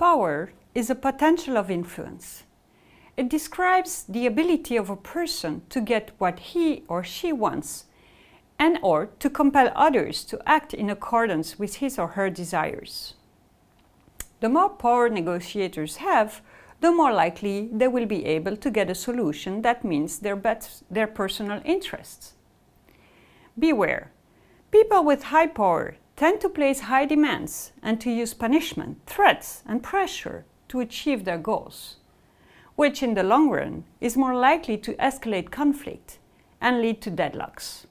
Power is a potential of influence. It describes the ability of a person to get what he or she wants and/or to compel others to act in accordance with his or her desires. The more power negotiators have, the more likely they will be able to get a solution that meets their personal interests. Beware, people with high power tend to place high demands and to use punishment, threats, and pressure to achieve their goals, which in the long run is more likely to escalate conflict and lead to deadlocks.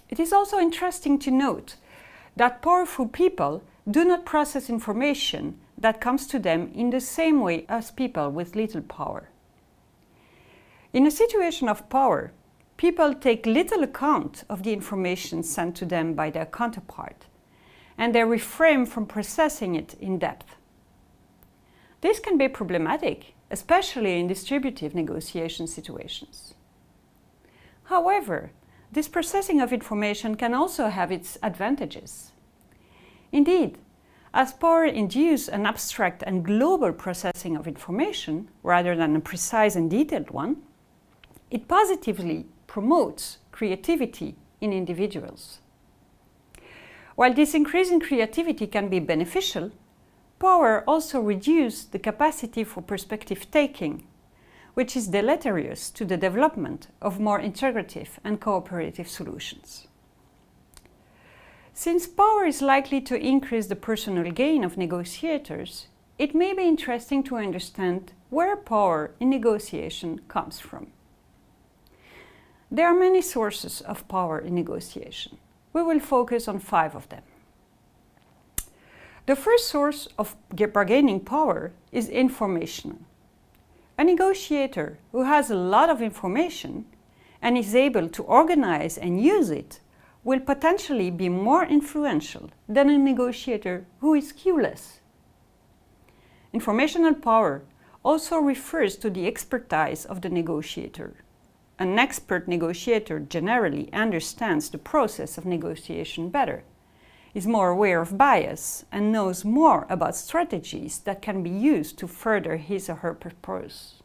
It is also interesting to note that powerful people do not process information that comes to them in the same way as people with little power. In a situation of power, people take little account of the information sent to them by their counterpart, and they refrain from processing it in depth. This can be problematic, especially in distributive negotiation situations. However, this processing of information can also have its advantages. Indeed, as power induces an abstract and global processing of information rather than a precise and detailed one, it positively promotes creativity in individuals. While this increase in creativity can be beneficial, power also reduces the capacity for perspective taking, which is deleterious to the development of more integrative and cooperative solutions. Since power is likely to increase the personal gain of negotiators, it may be interesting to understand where power in negotiation comes from. There are many sources of power in negotiation. We will focus on 5 of them. The first source of bargaining power is informational. A negotiator who has a lot of information and is able to organize and use it will potentially be more influential than a negotiator who is clueless. Informational power also refers to the expertise of the negotiator. An expert negotiator generally understands the process of negotiation better, is more aware of bias, and knows more about strategies that can be used to further his or her purpose.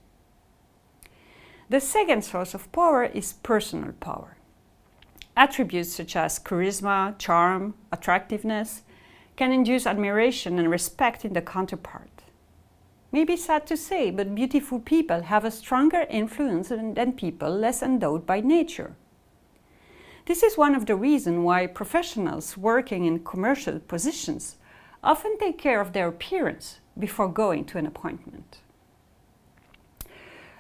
The second source of power is personal power. Attributes such as charisma, charm, attractiveness can induce admiration and respect in the counterpart. Maybe sad to say, but beautiful people have a stronger influence than people less endowed by nature. This is one of the reasons why professionals working in commercial positions often take care of their appearance before going to an appointment.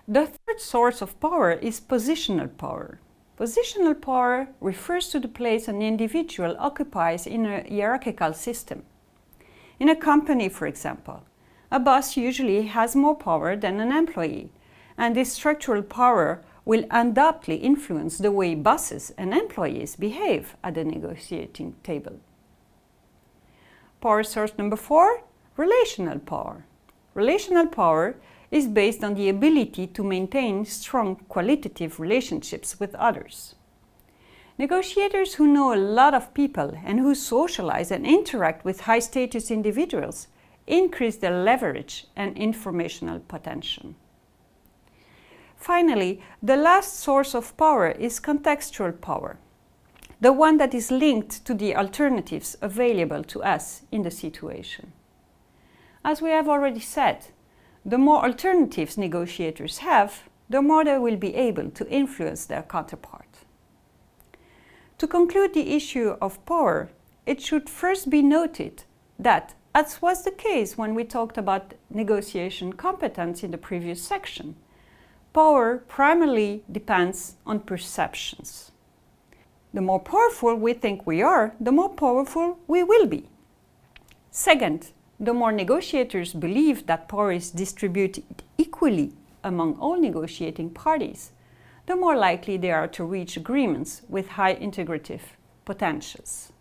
The third source of power is positional power. Positional power refers to the place an individual occupies in a hierarchical system. In a company, for example, a boss usually has more power than an employee, and this structural power will undoubtedly influence the way bosses and employees behave at the negotiating table. Power source number 4, relational power. Relational power is based on the ability to maintain strong qualitative relationships with others. Negotiators who know a lot of people and who socialize and interact with high-status individuals increase their leverage and informational potential. Finally, the last source of power is contextual power, the one that is linked to the alternatives available to us in the situation. As we have already said, the more alternatives negotiators have, the more they will be able to influence their counterpart. To conclude the issue of power, it should first be noted that, as was the case when we talked about negotiation competence in the previous section, power primarily depends on perceptions. The more powerful we think we are, the more powerful we will be. Second, the more negotiators believe that power is distributed equally among all negotiating parties, the more likely they are to reach agreements with high integrative potentials.